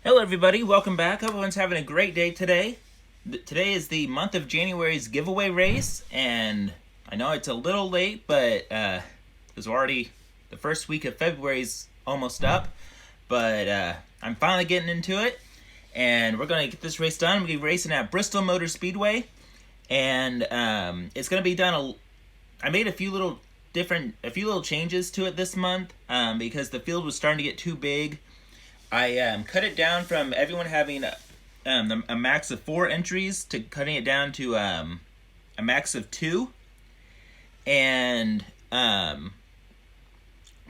Hello everybody, welcome back. Hope everyone's having a great day today. Today is the month of January's giveaway race, and I know it's a little late, but it's already the first week of February's almost up, but I'm finally getting into it, and we're going to get this race done. We're going to be racing at Bristol Motor Speedway, and it's going to be done, I made a few little changes to it this month, because the field was starting to get too big. I cut it down from everyone having a max of 4 entries to cutting it down to a max of 2. And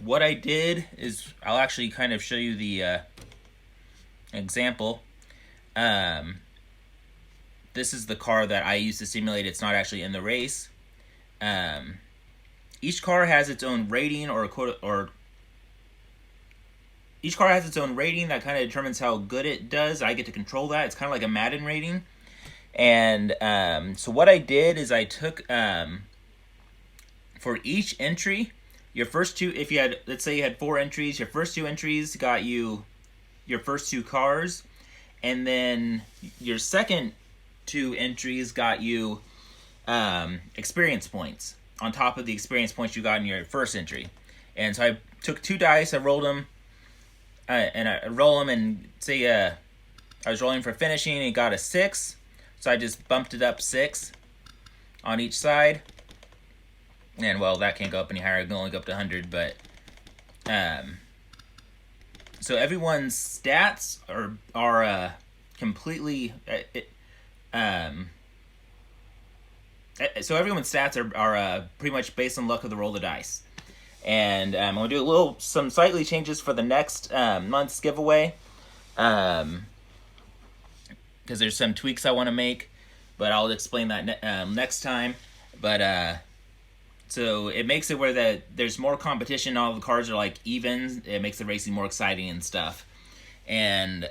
what I did is, I'll actually kind of show you the example. This is the car that I used to simulate. It's not actually in the race. Each car has its own rating each car has its own rating that kind of determines how good it does. I get to control that. It's kind of like a Madden rating. And so what I did is I took, for each entry, your first two, if you had, let's say you had 4 entries, your first 2 entries got you your first 2 cars. And then your second 2 entries got you experience points on top of the experience points you got in your first entry. And so I took 2 dice, I rolled them, and I roll them, and say I was rolling for finishing and got a 6, so I just bumped it up 6 on each side. And well, that can't go up any higher; it can only go up to 100. But so everyone's stats are completely so everyone's stats are pretty much based on luck of the roll of the dice. And I'm going to do some slightly changes for the next month's giveaway, because there's some tweaks I want to make, but I'll explain that next time. But so it makes it where there's more competition. All the cars are like even. It makes the racing more exciting and stuff. And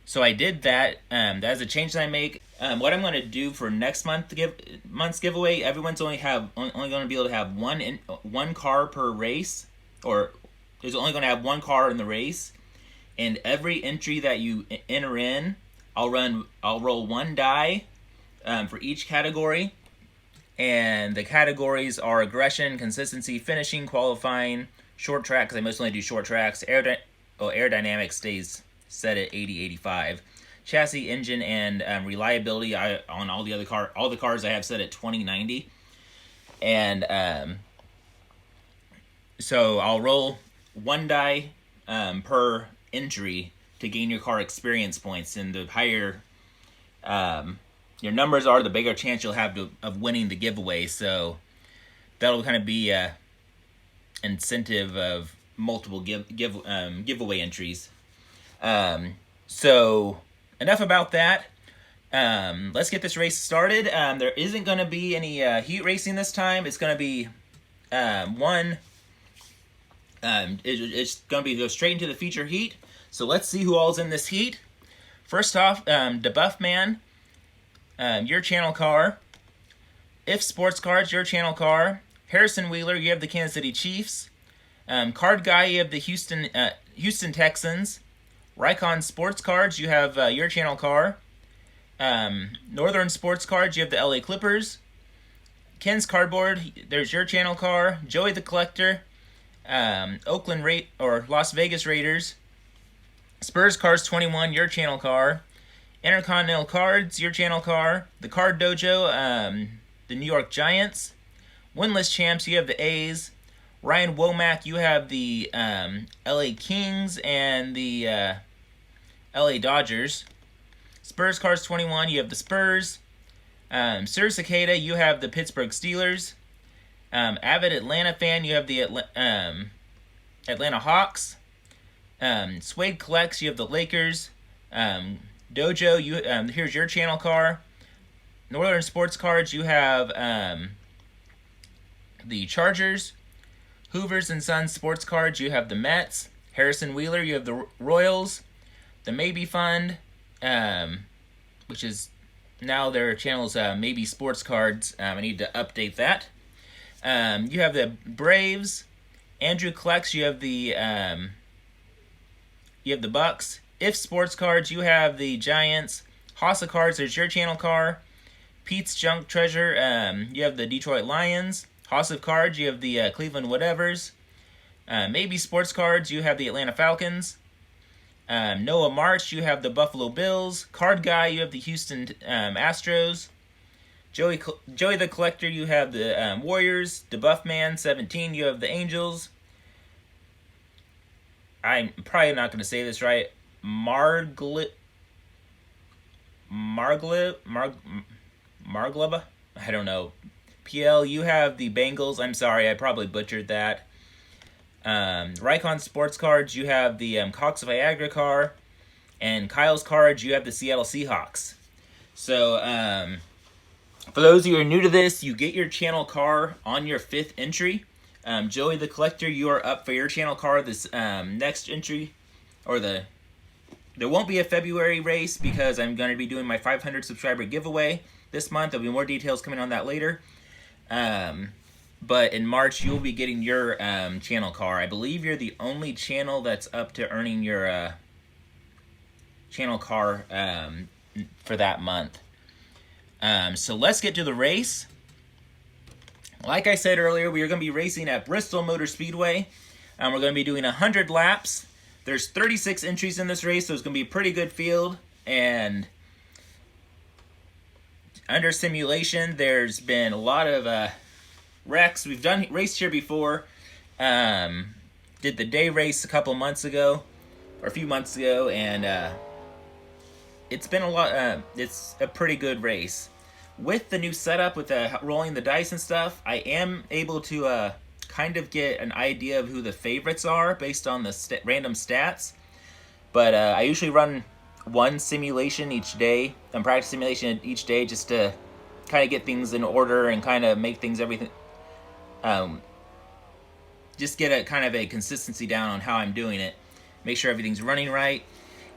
so I did that. That's a change that I make. What I'm going to do for next month's giveaway, everyone's only going to be able to have one car per race, or is only going to have 1 car in the race. And every entry that you enter in, I'll roll 1 die for each category. And the categories are aggression, consistency, finishing, qualifying, short track, because I mostly do short tracks. Aerodynamics stays set at 80-85. Chassis, engine, and reliability, on all the cars I have set at 20-90. And so I'll roll 1 die per entry to gain your car experience points, and the higher your numbers are, the bigger chance you'll have of winning the giveaway. So that'll kind of be a incentive of multiple giveaway entries. So enough about that. Let's get this race started. There isn't going to be any heat racing this time. It's going to be it's going to go straight into the feature heat. So let's see who all's in this heat. First off, DeBuff Man, your channel car. If Sports Cards, your channel car. Harrison Wheeler, you have the Kansas City Chiefs. Card Guy, you have the Houston Texans. Rycon Sports Cards, you have your channel car. Northern Sports Cards, you have the LA Clippers. Ken's Cardboard, there's your channel car. Joey the Collector, Las Vegas Raiders. Spurs Cars 21, your channel car. Intercontinental Cards, your channel car. The Card Dojo, the New York Giants. Winless Champs, you have the A's. Ryan Womack, you have the LA Kings and the LA Dodgers. Spurs Cars 21, you have the Spurs. Sir Cicada, you have the Pittsburgh Steelers. Avid Atlanta fan, you have the Atlanta Hawks. Suede Collects, you have the Lakers. Dojo, here's your channel car. Northern Sports Cards, you have the Chargers. Hoovers and Sons Sports Cards, you have the Mets. Harrison Wheeler, you have the Royals. The Maybe Fund, which is now their channel's Maybe Sports Cards. I need to update that. You have the Braves. Andrew Collects, you have the you have the Bucks. If Sports Cards, you have the Giants. Hossa Cards, there's your channel car. Pete's Junk Treasure, you have the Detroit Lions. Hossa Cards, you have the Cleveland Whatevers. Maybe Sports Cards, you have the Atlanta Falcons. Noah March, you have the Buffalo Bills. Card Guy, you have the Houston Astros. Joey the Collector, you have the Warriors. DeBuff Man 17, you have the Angels. I'm probably not going to say this right. Margleba? I don't know. PL, you have the Bengals. I'm sorry, I probably butchered that. Rycon Sports Cards, you have the Cox Viagra car. And Kyle's Cards, you have the Seattle Seahawks. So, for those of you who are new to this, you get your channel car on your 5th entry. Joey the Collector, you are up for your channel car this next entry. There won't be a February race because I'm going to be doing my 500 subscriber giveaway this month. There'll be more details coming on that later. But in March, you'll be getting your channel car. I believe you're the only channel that's up to earning your channel car for that month. So let's get to the race. Like I said earlier, we are going to be racing at Bristol Motor Speedway. We're going to be doing 100 laps. There's 36 entries in this race, so it's going to be a pretty good field. And under simulation, there's been a lot of wrecks. We've raced here before. Did the day race a couple months ago, or a few months ago, and it's been a lot. It's a pretty good race. With the new setup, with rolling the dice and stuff, I am able to kind of get an idea of who the favorites are based on the random stats. But I usually run one simulation each day, and practice simulation each day, just to kind of get things in order and kind of make things just get a kind of a consistency down on how I'm doing it, make sure everything's running right.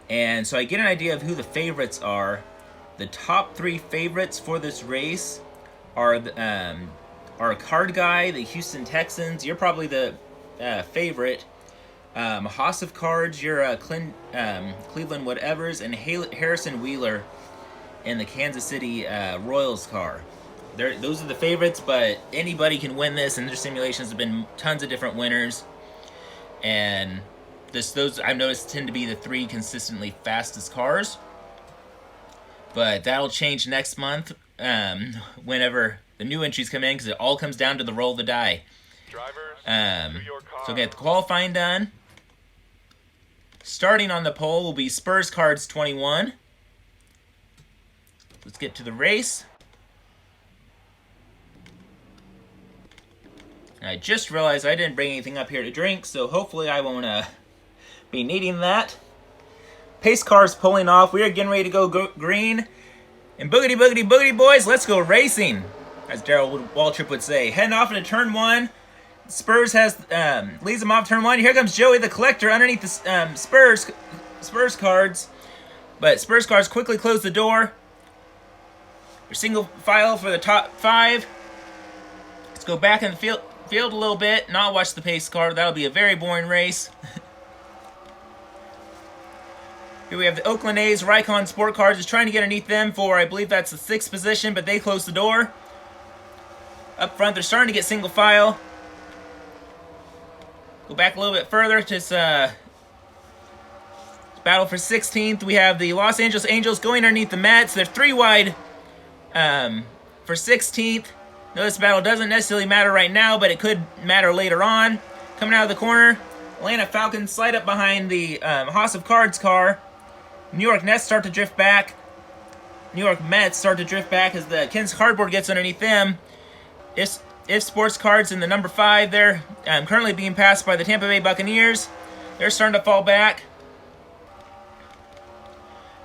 And so I get an idea of who the favorites are. The top 3 favorites for this race are Card Guy, the Houston Texans. You're probably the favorite. Hoss of Cards, you're Cleveland Whatevers, and Harrison Wheeler in the Kansas City Royals car. Those are the favorites, but anybody can win this, and their simulations have been tons of different winners. And those I've noticed tend to be the 3 consistently fastest cars. But that'll change next month whenever the new entries come in, because it all comes down to the roll of the die. So get the qualifying done. Starting on the pole will be Spurs Cards 21. Let's get to the race. I just realized I didn't bring anything up here to drink, so hopefully I won't be needing that. Pace car's pulling off. We are getting ready to go green. And boogity, boogity, boogity, boys, let's go racing, as Darrell Waltrip would say. Heading off into turn 1. Spurs leads them off turn 1. Here comes Joey the Collector underneath the Spurs cards. But Spurs cards quickly close the door. Single file for the top 5. Let's go back in the field a little bit, not watch the pace car. That'll be a very boring race. Here we have the Oakland A's. Rycon Sport Cars is trying to get underneath them for, I believe that's the 6th position, but they close the door. Up front, they're starting to get single file. Go back a little bit further. Just battle for 16th. We have the Los Angeles Angels going underneath the Mets. They're 3 wide for 16th. No, this battle doesn't necessarily matter right now, but it could matter later on. Coming out of the corner, Atlanta Falcons slide up behind the Hoss of Cards car. New York Nets start to drift back. New York Mets start to drift back as the Ken's Cardboard gets underneath them. If Sports Cards in the number 5, they're currently being passed by the Tampa Bay Buccaneers. They're starting to fall back.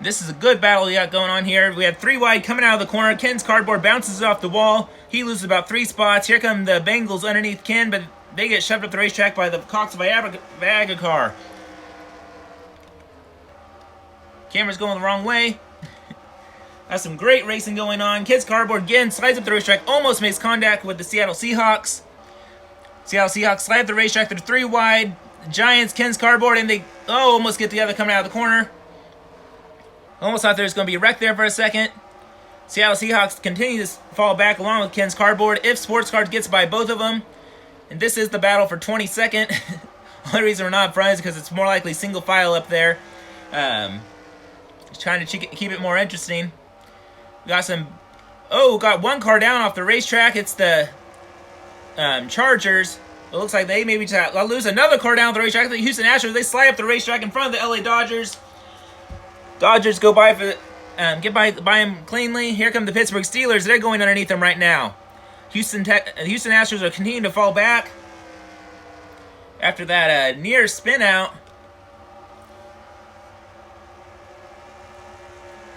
This is a good battle we got going on here. We have 3 wide coming out of the corner. Ken's Cardboard bounces off the wall. He loses about 3 spots. Here come the Bengals underneath Ken, but they get shoved up the racetrack by the Cox Viagra car. Camera's going the wrong way. That's some great racing going on. Ken's Cardboard again slides up the racetrack, almost makes contact with the Seattle Seahawks. Seattle Seahawks slide up the racetrack. They're 3 wide. Giants, Ken's cardboard, and they almost get the other coming out of the corner. Almost thought there was going to be a wreck there for a second. Seattle Seahawks continue to fall back along with Ken's cardboard. If Sports Cards gets by both of them, and this is the battle for 22nd. Only reason we're not in front is because it's more likely single file up there. Just trying to keep it more interesting. We got some. Oh, got one car down off the racetrack. It's the Chargers. It looks like they maybe lose another car down the racetrack. The Houston Astros, they slide up the racetrack in front of the LA Dodgers. Dodgers go by for get by them cleanly. Here come the Pittsburgh Steelers. They're going underneath them right now. Houston Astros are continuing to fall back after that near spin out.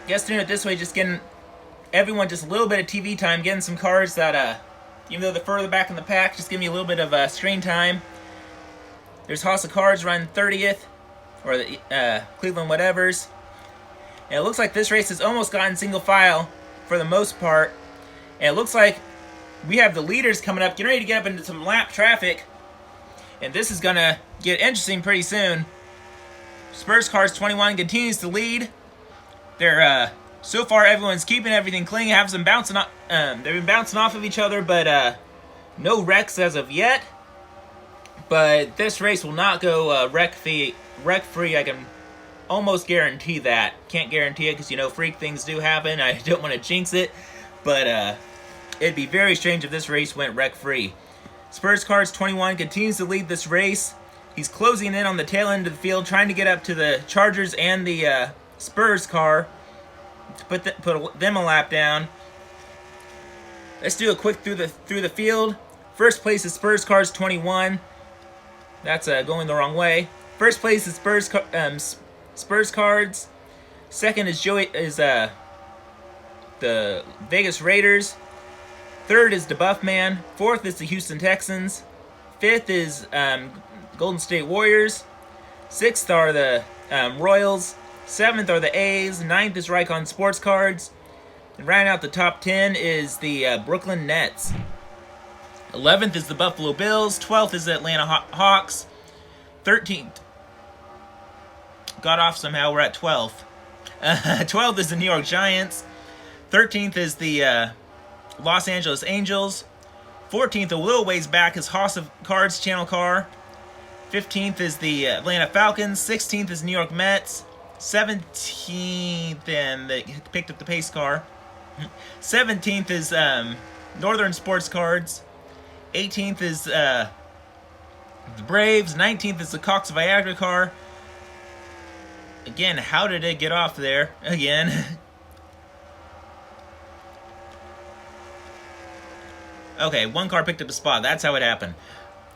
Guess doing it this way, just getting everyone just a little bit of TV time, getting some cars that, even though they're further back in the pack, just give me a little bit of screen time. There's House of Cards run 30th, or the Cleveland Whatevers. And it looks like this race has almost gotten single file for the most part. And it looks like we have the leaders coming up, getting ready to get up into some lap traffic. And this is going to get interesting pretty soon. Spurs Cars 21 continues to lead. They're, so far everyone's keeping everything clean, have some bouncing off, they've been bouncing off of each other, but no wrecks as of yet. But this race will not go wreck-free, I can almost guarantee that. Can't guarantee it because, you know, freak things do happen. I don't want to jinx it, but it'd be very strange if this race went wreck-free. Spurs Cars 21 continues to lead this race. He's closing in on the tail end of the field, trying to get up to the Chargers and the Spurs car to put them a lap down. Let's do a quick through the field. First place is Spurs Cars 21. That's going the wrong way. First place is Spurs Cards. Second is the Vegas Raiders. Third is the Buffman. Fourth is the Houston Texans. Fifth is Golden State Warriors. Sixth are the Royals. Seventh are the A's. Ninth is Raycon Sports Cards. And rounding out the top 10 is the Brooklyn Nets. 11th is the Buffalo Bills. 12th is the Atlanta Hawks. 13th. Got off somehow. We're at 12th. 12th is the New York Giants. 13th is the Los Angeles Angels. 14th, a little ways back, is House of Cards channel car. 15th is the Atlanta Falcons. 16th is New York Mets. 17th, and they picked up the pace car. 17th is Northern Sports Cards. 18th is the Braves. 19th is the Cox Viagra car. Again, how did it get off there? Again. Okay, one car picked up a spot. That's how it happened.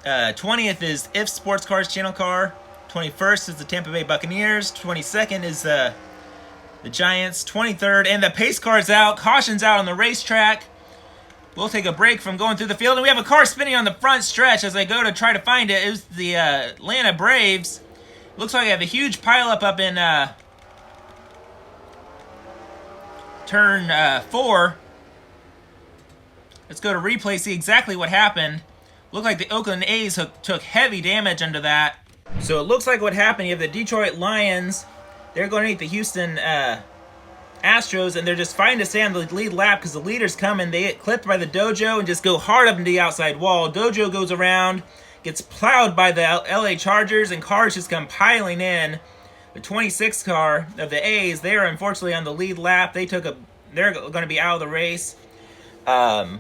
20th is If Sports Cars channel car. 21st is the Tampa Bay Buccaneers. 22nd is the Giants. 23rd, and the pace car's out. Caution's out on the racetrack. We'll take a break from going through the field, and we have a car spinning on the front stretch as I go to try to find it. It was the Atlanta Braves. Looks like I have a huge pileup up in turn 4. Let's go to replay, see exactly what happened. Looked like the Oakland A's took heavy damage under that. So it looks like what happened, you have the Detroit Lions. They're going to meet the Houston Astros, and they're just fighting to stay on the lead lap because the leader's coming. They get clipped by the Dojo and just go hard up into the outside wall. Dojo goes around, gets plowed by the LA Chargers, and cars just come piling in. The 26th car of the A's, they are unfortunately on the lead lap. They're going to be out of the race. But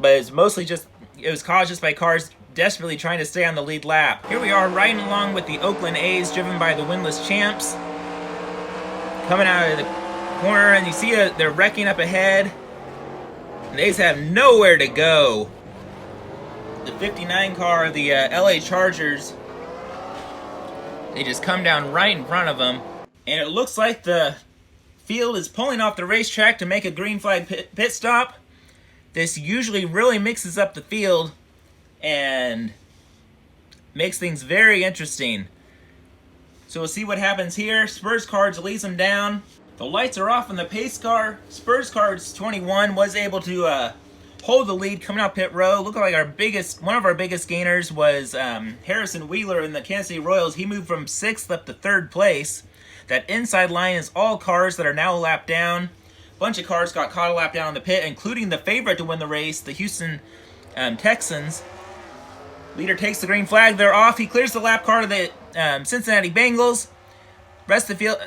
it's mostly it was caused just by cars desperately trying to stay on the lead lap. Here we are riding along with the Oakland A's, driven by the winless champs. Coming out of the corner, and you see they're wrecking up ahead. And the A's have nowhere to go. The 59 car of the LA Chargers, they just come down right in front of them. And it looks like the field is pulling off the racetrack to make a green flag pit stop. This usually really mixes up the field and makes things very interesting. So we'll see what happens here. Spurs Cards leads them down. The lights are off on the pace car. Spurs Cards 21 was able to hold the lead coming out pit row. Looked like one of our biggest gainers was Harrison Wheeler in the Kansas City Royals. He moved from 6th up to 3rd place. That inside line is all cars that are now a lap down. A bunch of cars got caught a lap down in the pit, including the favorite to win the race, the Houston Texans. Leader takes the green flag. They're off. He clears the lap car to the Cincinnati Bengals. Rest of the field,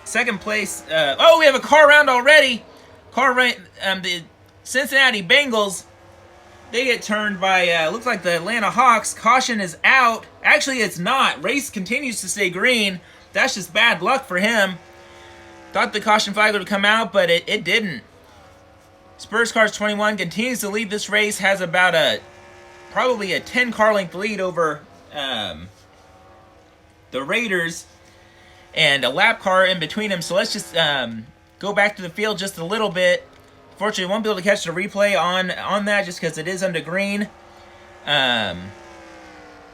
2nd place. Oh, we have a car round already. The Cincinnati Bengals, they get turned by, looks like the Atlanta Hawks. Caution is out. Actually, it's not. Race continues to stay green. That's just bad luck for him. Thought the caution flag would come out, but it didn't. Spurs Cars 21 continues to lead this race. Has about probably a 10 car length lead over the Raiders. And a lap car in between them. So let's just go back to the field just a little bit. Fortunately, won't be able to catch the replay on that just because it is under green. Don't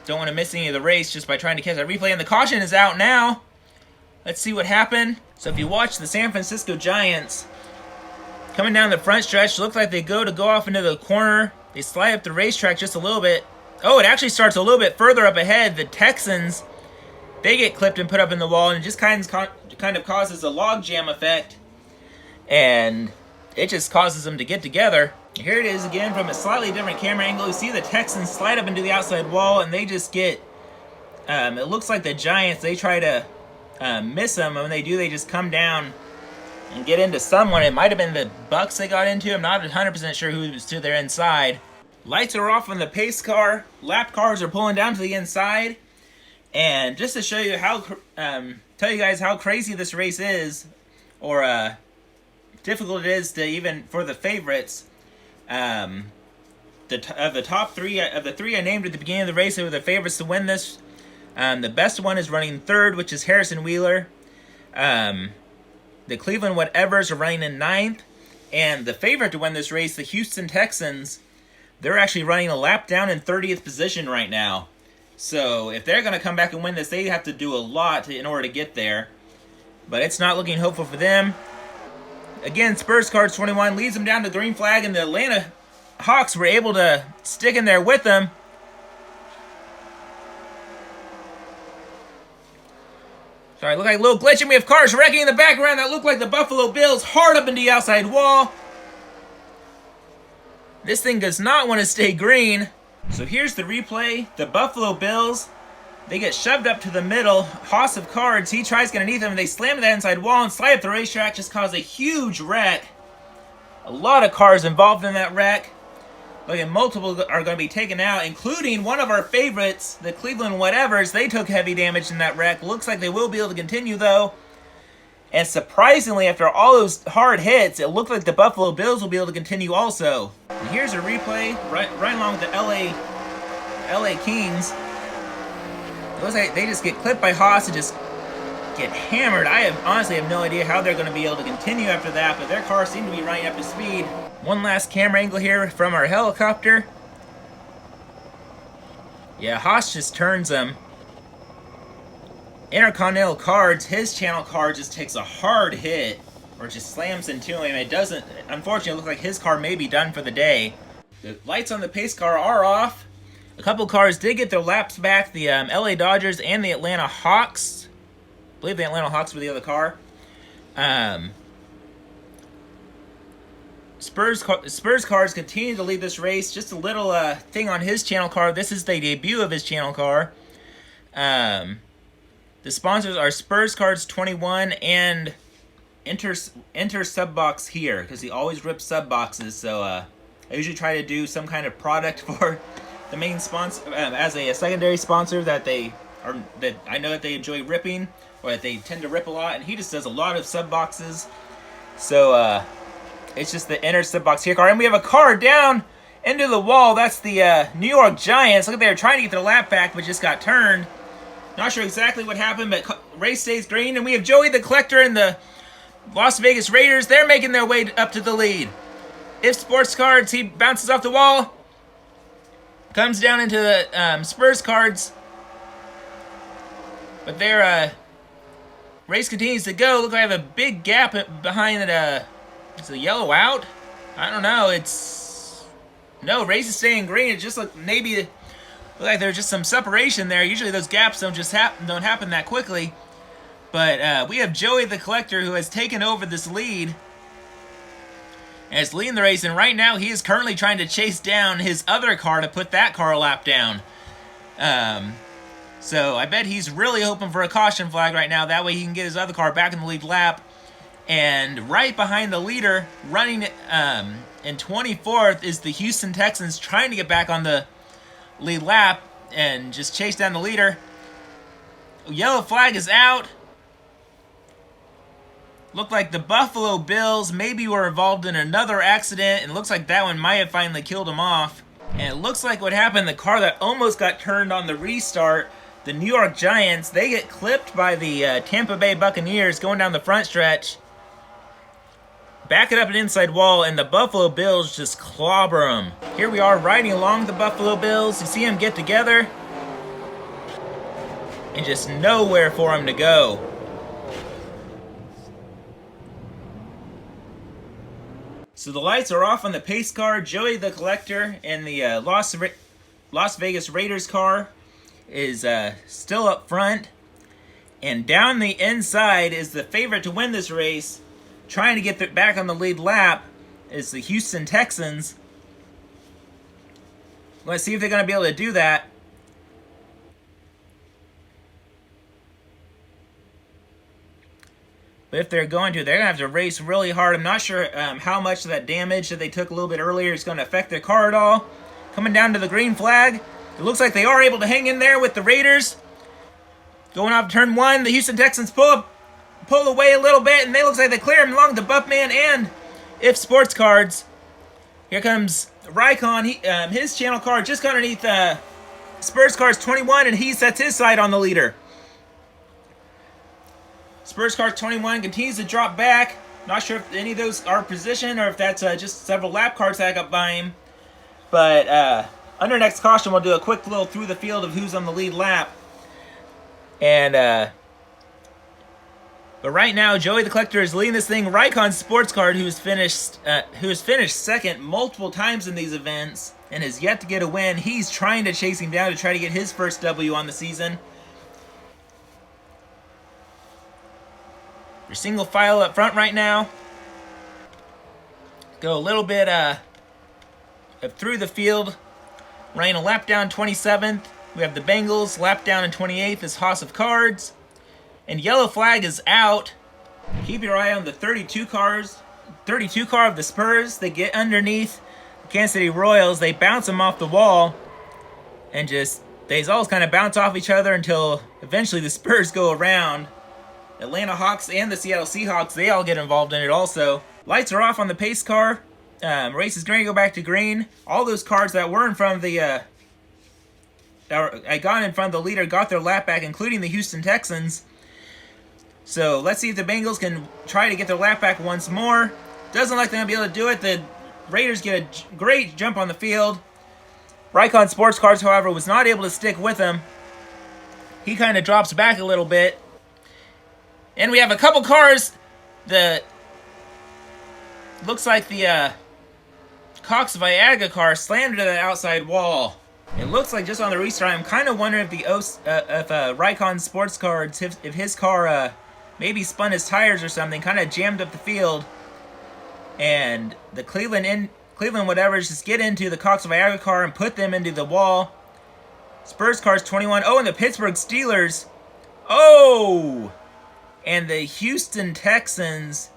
want to miss any of the race just by trying to catch that replay. And the caution is out now. Let's see what happened. So if you watch the San Francisco Giants coming down the front stretch, looks like they go off into the corner. They slide up the racetrack just a little bit. Oh, it actually starts a little bit further up ahead. The Texans, they get clipped and put up in the wall, and it just kind of causes a log jam effect. And it just causes them to get together. Here it is again from a slightly different camera angle. You see the Texans slide up into the outside wall, and they just get... it looks like the Giants, they try to miss them, and when they do, they just come down and get into someone. It might have been the Bucks they got into. I'm not 100% sure who was to their inside. Lights are off on the pace car. Lap cars are pulling down to the inside. And just to show you how, tell you guys how crazy this race is, or difficult it is to even for the favorites. Of the top three, of the three I named at the beginning of the race, they were the favorites to win this. The best one is running 3rd, which is Harrison Wheeler. The Cleveland Whatevers are running in 9th. And the favorite to win this race, the Houston Texans, they're actually running a lap down in 30th position right now. So if they're going to come back and win this, they have to do a lot in order to get there. But it's not looking hopeful for them. Again, Spurs Cars 21 leads them down to the green flag, and the Atlanta Hawks were able to stick in there with them. Sorry, look like a little glitch, and we have cars wrecking in the background that look like the Buffalo Bills hard up into the outside wall. This thing does not want to stay green. So here's the replay. The Buffalo Bills, they get shoved up to the middle. Hoss of cards, he tries to get underneath them, and they slam to that inside wall and slide up the racetrack, just cause a huge wreck. A lot of cars involved in that wreck. Look, and multiple are going to be taken out, including one of our favorites, the Cleveland Whatevers. They took heavy damage in that wreck. Looks like they will be able to continue, though. And surprisingly, after all those hard hits, it looked like the Buffalo Bills will be able to continue also. And here's a replay, right along with the LA Kings. It looks like they just get clipped by Haas and just get hammered. I honestly have no idea how they're going to be able to continue after that, but their cars seem to be running up to speed. One last camera angle here from our helicopter. Yeah, Haas just turns them. Intercontinental Cards, his channel car just takes a hard hit, or just slams into him. It doesn't, unfortunately, look like his car may be done for the day. The lights on the pace car are off. A couple cars did get their laps back, the LA Dodgers and the Atlanta Hawks. I believe the Atlanta Hawks were the other car. Spurs Cars continue to lead this race. Just a little thing on his channel car. This is the debut of his channel car. The sponsors are Spurs Cars 21 and Enter Sub Box here, because he always rips sub boxes. So I usually try to do some kind of product for the main sponsor as a secondary sponsor that I know that they enjoy ripping, or that they tend to rip a lot. And he just does a lot of sub boxes. So it's just the Enter Sub Box here car, and we have a car down into the wall. That's the New York Giants. Look, they were trying to get their lap back, but just got turned. Not sure exactly what happened, but race stays green. And we have Joey the Collector and the Las Vegas Raiders. They're making their way up to the lead. If Sports Cards, he bounces off the wall. Comes down into the Spurs Cards. But their race continues to go. Look, I have a big gap behind it. It's a yellow out. I don't know. No, race is staying green. It just look like there's just some separation there. Usually those gaps don't happen that quickly. But we have Joey the Collector, who has taken over this lead and is leading the race. And right now he is currently trying to chase down his other car to put that car a lap down. So I bet he's really hoping for a caution flag right now. That way he can get his other car back in the lead lap. And right behind the leader, running in 24th, is the Houston Texans, trying to get back on the lead lap and just chase down the leader. Yellow flag is out. Looked like the Buffalo Bills maybe were involved in another accident, and looks like that one might have finally killed them off. And it looks like what happened, the car that almost got turned on the restart, the New York Giants, they get clipped by the Tampa Bay Buccaneers going down the front stretch. Back it up an inside wall, and the Buffalo Bills just clobber them. Here we are riding along the Buffalo Bills. You see them get together, and just nowhere for them to go. So the lights are off on the pace car. Joey the Collector and the Las Vegas Raiders car is still up front. And down the inside is the favorite to win this race, trying to get back on the lead lap, is the Houston Texans. Let's see if they're going to be able to do that. But if they're going to have to race really hard. I'm not sure how much of that damage that they took a little bit earlier is going to affect their car at all. Coming down to the green flag. It looks like they are able to hang in there with the Raiders. Going off turn one, the Houston Texans pull away a little bit, and they looks like they clear him along the Buffman and If Sports Cards. Here comes Raikon. His channel car just got underneath Spurs Cars 21, and he sets his side on the leader. Spurs Cars 21 continues to drop back. Not sure if any of those are positioned or if that's just several lap cars that got by him. But under next caution, we'll do a quick little through the field of who's on the lead lap. And but right now, Joey the Collector is leading this thing. Raikon Sports Card, who has finished second multiple times in these events and has yet to get a win. He's trying to chase him down to try to get his first W on the season. Your single file up front right now. Go a little bit through the field. Running a lap down 27th. We have the Bengals. Lap down in 28th is House of Cards. And yellow flag is out. Keep your eye on the 32 car of the Spurs. They get underneath the Kansas City Royals. They bounce them off the wall. And they all kind of bounce off each other until eventually the Spurs go around. Atlanta Hawks and the Seattle Seahawks, they all get involved in it also. Lights are off on the pace car. Race is going to go back to green. All those cars that were in front of the got in front of the leader got their lap back, including the Houston Texans. So let's see if the Bengals can try to get their lap back once more. Doesn't look like they're going to be able to do it. The Raiders get a great jump on the field. Raikon Sports Cars, however, was not able to stick with them. He kind of drops back a little bit. And we have a couple cars that looks like the Cox Viagra car slammed into the outside wall. It looks like just on the restart, I'm kind of wondering if Raikon Sports Cards, if his car maybe spun his tires or something, kind of jammed up the field, and the Cleveland whatever's just get into the Cox Viagra car and put them into the wall. Spurs Cars 21. Oh, and the Pittsburgh Steelers. Oh! And the Houston Texans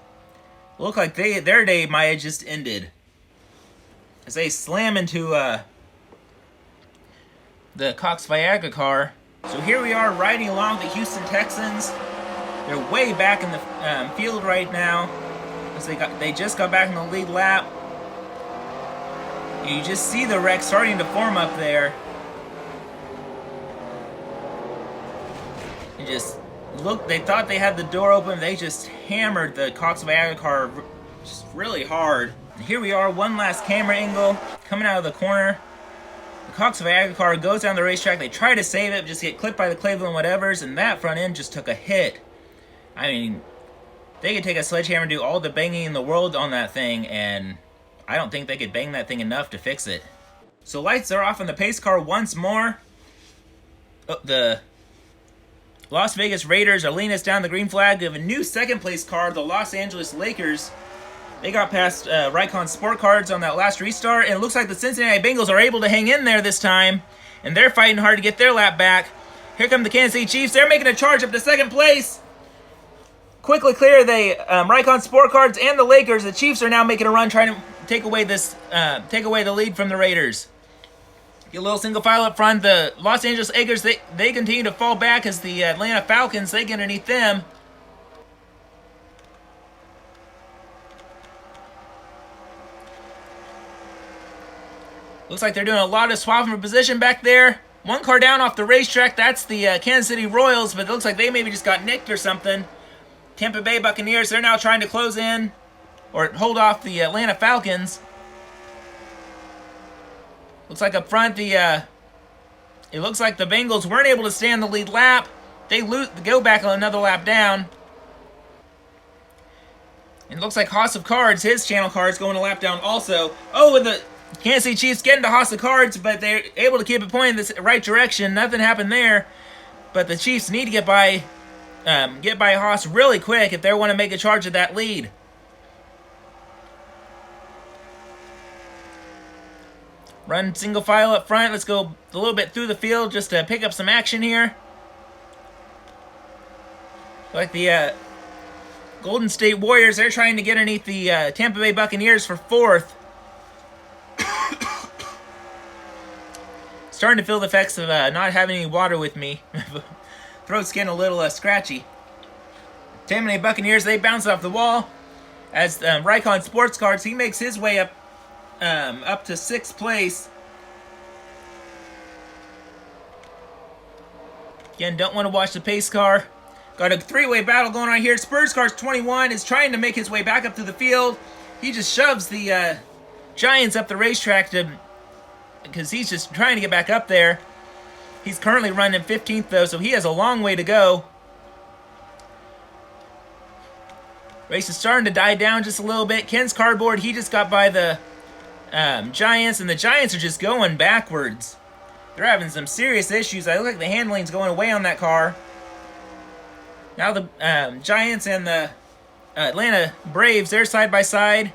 look like their day might have just ended as they slam into the Cox Viagra car. So here we are riding along the Houston Texans. They're way back in the field right now as they just got back in the lead lap. You just see the wreck starting to form up there. And just look, they thought they had the door open. They just hammered the Cox Viagra car just really hard. And here we are, one last camera angle coming out of the corner. The Cox Viagra car goes down the racetrack. They try to save it, just get clipped by the Cleveland whatevers, and that front end just took a hit. I mean, they could take a sledgehammer and do all the banging in the world on that thing, and I don't think they could bang that thing enough to fix it. So lights are off on the pace car once more. Oh, the Las Vegas Raiders are leading us down the green flag. We have a new second place car, the Los Angeles Lakers. They got past Raycon Sport Cards on that last restart, and it looks like the Cincinnati Bengals are able to hang in there this time, and they're fighting hard to get their lap back. Here come the Kansas City Chiefs. They're making a charge up to second place. Quickly clear the Raycon Sport Cards and the Lakers. The Chiefs are now making a run, trying to take away the lead from the Raiders. Get a little single file up front. The Los Angeles Lakers, they continue to fall back as the Atlanta Falcons, they get underneath them. Looks like they're doing a lot of swapping for position back there. One car down off the racetrack, that's the Kansas City Royals, but it looks like they maybe just got nicked or something. Tampa Bay Buccaneers, they're now trying to close in or hold off the Atlanta Falcons. Looks like up front, it looks like the Bengals weren't able to stand the lead lap. They go back on another lap down. And it looks like House of Cards, his channel cards, going a lap down also. Oh, and the Kansas City Chiefs getting to House of Cards, but they're able to keep it pointing in the right direction. Nothing happened there. But the Chiefs need to get by Haas really quick if they want to make a charge of that lead. Run single file up front. Let's go a little bit through the field just to pick up some action here. Like the Golden State Warriors, they're trying to get underneath the Tampa Bay Buccaneers for fourth. Starting to feel the effects of not having any water with me. Throat's getting a little scratchy. Tampa Bay Buccaneers, they bounce off the wall. As Raycon Sports Cards, he makes his way up to 6th place. Again, don't want to watch the pace car. Got a three-way battle going on here. Spurs Cars 21 is trying to make his way back up to the field. He just shoves the Giants up the racetrack because he's just trying to get back up there. He's currently running 15th, though, so he has a long way to go. Race is starting to die down just a little bit. Ken's Cardboard, he just got by the Giants, and the Giants are just going backwards. They're having some serious issues. I look like the handling's going away on that car. Now the Giants and the Atlanta Braves, they're side by side.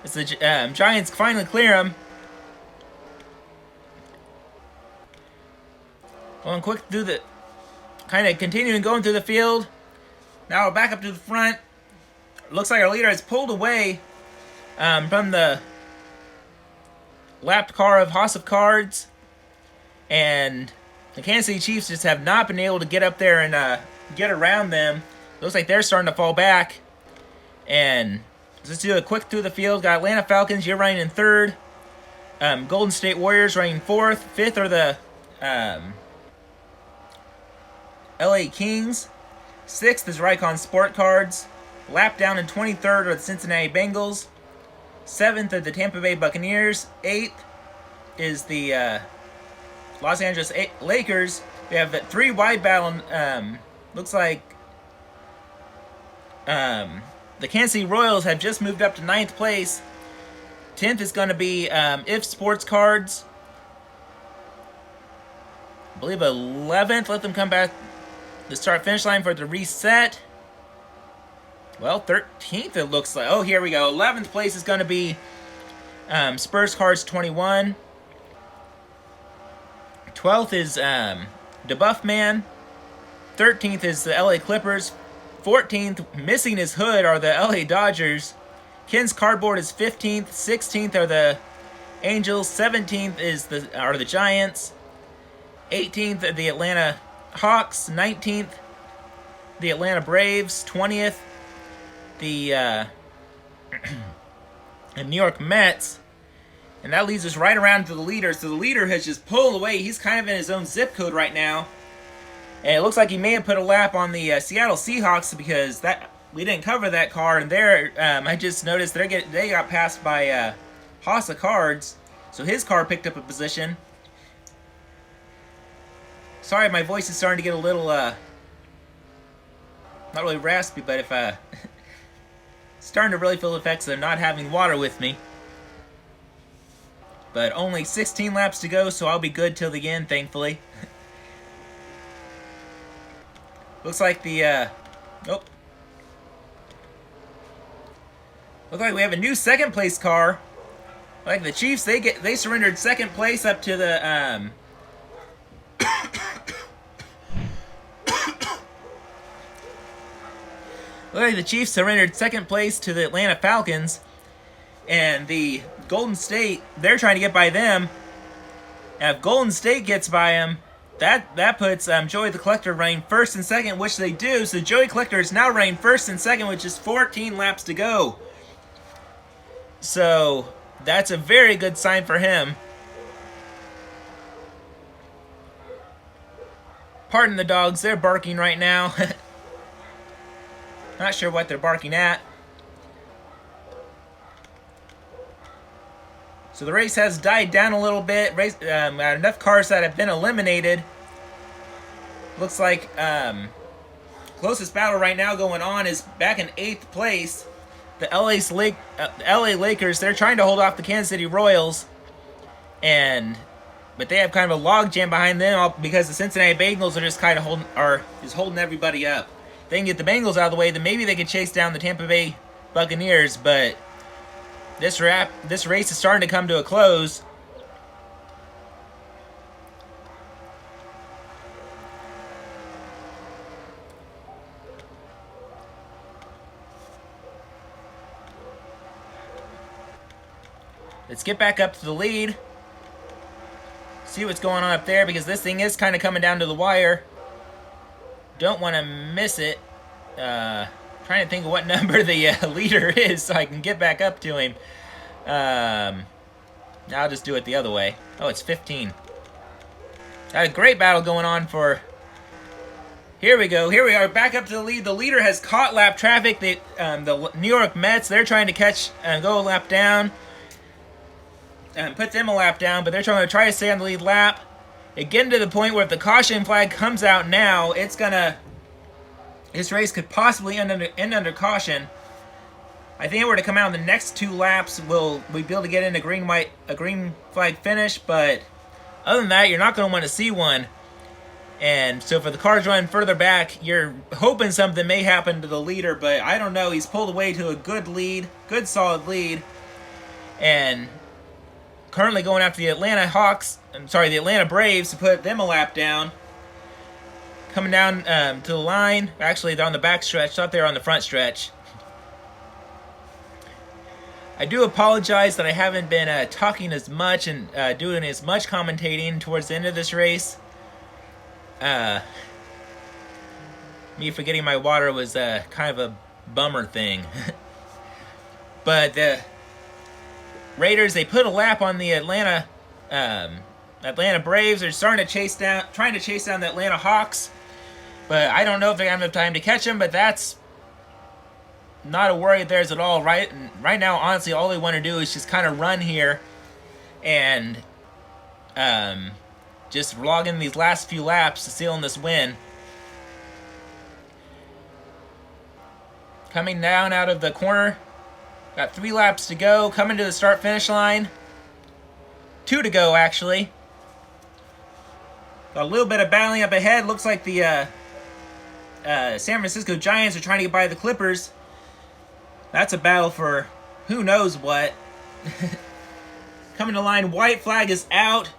As the Giants finally clear them. Going quick through the, kind of continuing going through the field. Now we're back up to the front. Looks like our leader has pulled away from the lapped car of House of Cards. And the Kansas City Chiefs just have not been able to get up there and get around them. Looks like they're starting to fall back. And let's do a quick through the field. Got Atlanta Falcons, you're running in 3rd. Golden State Warriors running 4th. 5th are the LA Kings. 6th is Raycon Sport Cards. Lap down in 23rd are the Cincinnati Bengals. 7th are the Tampa Bay Buccaneers. 8th is the Los Angeles Lakers. They have a 3-wide battle. Looks like the Kansas City Royals have just moved up to 9th place. 10th is going to be If Sports Cards. I believe 11th. Let them come back the start-finish line for the reset. Well, 13th it looks like. Oh, here we go. 11th place is going to be Spurs Cards 21. 12th is DeBuff Man. 13th is the LA Clippers. 14th, missing his hood, are the LA Dodgers. Ken's Cardboard is 15th. 16th are the Angels. 17th are the Giants. 18th are the Atlanta Hawks. 19th, the Atlanta Braves. 20th, the New York Mets. And that leads us right around to the leader. So the leader has just pulled away. He's kind of in his own zip code right now. And it looks like he may have put a lap on the Seattle Seahawks because we didn't cover that car. And there, I just noticed they got passed by House of Cards. So his car picked up a position. Sorry, my voice is starting to get a little, not really raspy, but if starting to really feel the effects of not having water with me. But only 16 laps to go, so I'll be good till the end, thankfully. Looks like the, Looks like we have a new second place car. Like the Chiefs, they surrendered second place up to the, Look like the Chiefs surrendered second place to the Atlanta Falcons. And the Golden State, they're trying to get by them. And if Golden State gets by them, that puts Joey the Collector running first and second, which they do. So Joey Collector is now running first and second with just 14 laps to go. So that's a very good sign for him. Pardon the dogs, they're barking right now. Not sure what they're barking at. So the race has died down a little bit. Enough cars that have been eliminated. Looks like closest battle right now going on is back in 8th place. The LA Lakers, they're trying to hold off the Kansas City Royals. But they have kind of a logjam behind them because the Cincinnati Bengals are just kind of holding everybody up. If they can get the Bengals out of the way, then maybe they can chase down the Tampa Bay Buccaneers, but this race is starting to come to a close. Let's get back up to the lead. See what's going on up there, because this thing is kind of coming down to the wire. Don't want to miss it. Trying to think of what number the leader is so I can get back up to him. I'll just do it the other way. Oh, it's 15. Got a great battle going on for... Here we go. Here we are, back up to the lead. The leader has caught lap traffic. The New York Mets, they're trying to go a lap down. Put them a lap down, but they're trying to stay on the lead lap. It getting to the point where if the caution flag comes out now, it's gonna... This race could possibly end under caution. I think if it were to come out in the next 2 laps, we'll be able to get in a green flag finish, but other than that, you're not going to want to see one. And so for the cars running further back, you're hoping something may happen to the leader, but I don't know. He's pulled away to a good solid lead. And currently going after the Atlanta Braves to put them a lap down. Coming down to the line. Actually, they're on the back stretch. Thought they were on the front stretch. I do apologize that I haven't been talking as much and doing as much commentating towards the end of this race. Me forgetting my water was kind of a bummer thing. But the Raiders, they put a lap on the Atlanta Braves. They're trying to chase down the Atlanta Hawks. But I don't know if they have enough time to catch them, but that's not a worry of theirs at all. Right now, honestly, all they want to do is just kind of run here and just log in these last few laps to seal in this win. Coming down out of the corner. Got 3 laps to go. Coming to the start-finish line. 2 to go, actually. Got a little bit of battling up ahead. Looks like the San Francisco Giants are trying to get by the Clippers. That's a battle for who knows what. Coming to line, white flag is out.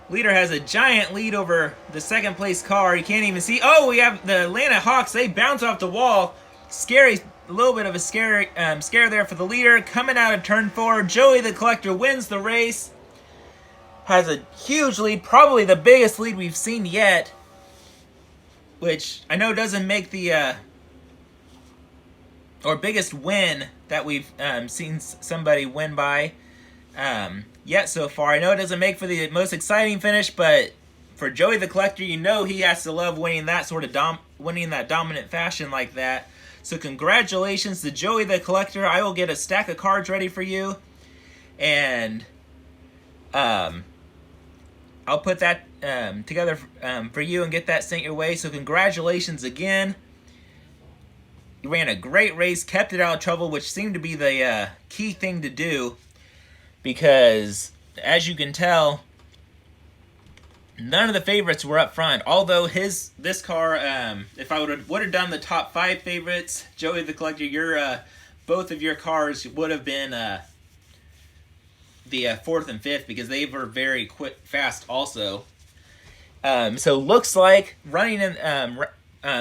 Leader has a giant lead over the second place car. You can't even see. Oh, we have the Atlanta Hawks. They bounce off the wall. Scary, a little bit of a scare there for the leader. Coming out of turn 4, Joey the Collector wins the race. Has a huge lead, probably the biggest lead we've seen yet. Which I know doesn't make the or biggest win that we've seen somebody win by yet so far. I know it doesn't make for the most exciting finish, but for Joey the Collector, you know he has to love winning that sort of winning that dominant fashion like that. So congratulations to Joey the Collector. I will get a stack of cards ready for you, and I'll put that together for you and get that sent your way. So congratulations again. You ran a great race, kept it out of trouble, which seemed to be the key thing to do. because, as you can tell, none of the favorites were up front. Although this car, if I would have done the top 5 favorites, Joey the Collector, both of your cars would have been the 4th and 5th, because they were very fast also. So looks like running in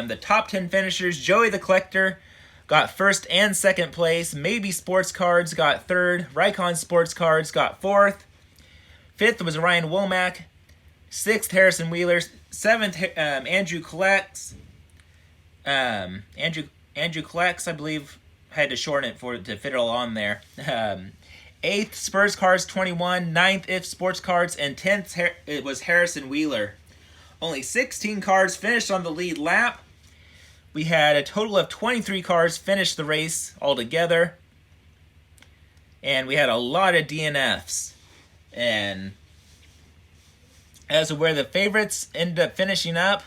the top 10 finishers, Joey the Collector got 1st and 2nd place. Maybe Sports Cards got 3rd. Rycon Sports Cards got 4th. 5th was Ryan Womack. 6th, Harrison Wheeler. 7th, Andrew Collects. Andrew Collects, I believe, had to shorten it to fit it all on there. 8th, Spurs Cards 21. 9th, If Sports Cards. And 10th, it was Harrison Wheeler. Only 16 cars finished on the lead lap. We had a total of 23 cars finish the race altogether. And we had a lot of DNFs. And as of where the favorites ended up finishing up,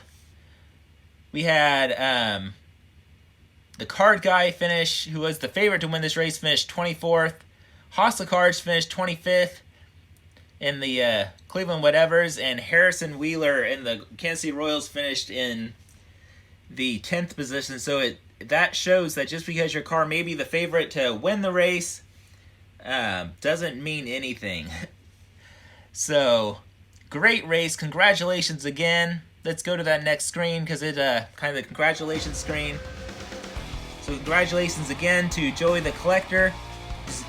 we had the card guy finish, who was the favorite to win this race, finished 24th. Hostile Cards finished 25th in the Cleveland Whatevers, and Harrison Wheeler in the Kansas City Royals finished in the 10th position. So that shows that just because your car may be the favorite to win the race doesn't mean anything. So, great race. Congratulations again. Let's go to that next screen, because it's kind of the congratulations screen. So congratulations again to Joey the Collector.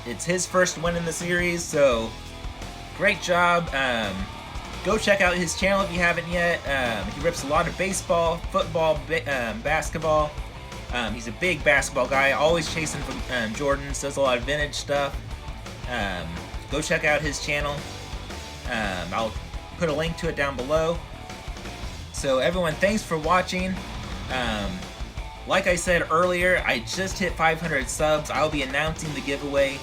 It's his first win in the series, so great job. Go check out his channel if you haven't yet. He rips a lot of baseball, football, basketball. He's a big basketball guy, always chasing for Jordans, does a lot of vintage stuff. Go check out his channel. I'll put a link to it down below. So everyone, thanks for watching. Like I said earlier, I just hit 500 subs. I'll be announcing the giveaway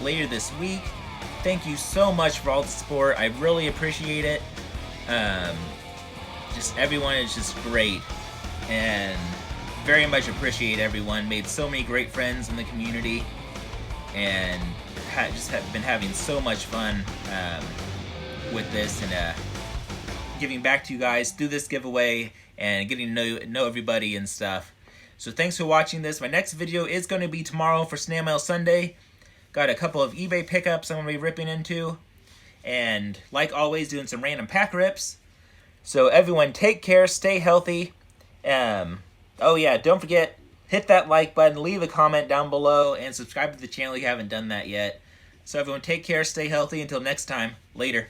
later this week. Thank you so much for all the support. I really appreciate it. Just everyone is just great, and very much appreciate everyone. Made so many great friends in the community, and just have been having so much fun with this, and giving back to you guys through this giveaway and getting to know everybody and stuff. So thanks for watching this. My next video is going to be tomorrow for Snail Mail Sunday. Got a couple of eBay pickups I'm going to be ripping into. And like always, doing some random pack rips. So everyone, take care, stay healthy. Oh yeah, don't forget, hit that like button, leave a comment down below, and subscribe to the channel if you haven't done that yet. So everyone, take care, stay healthy. Until next time, later.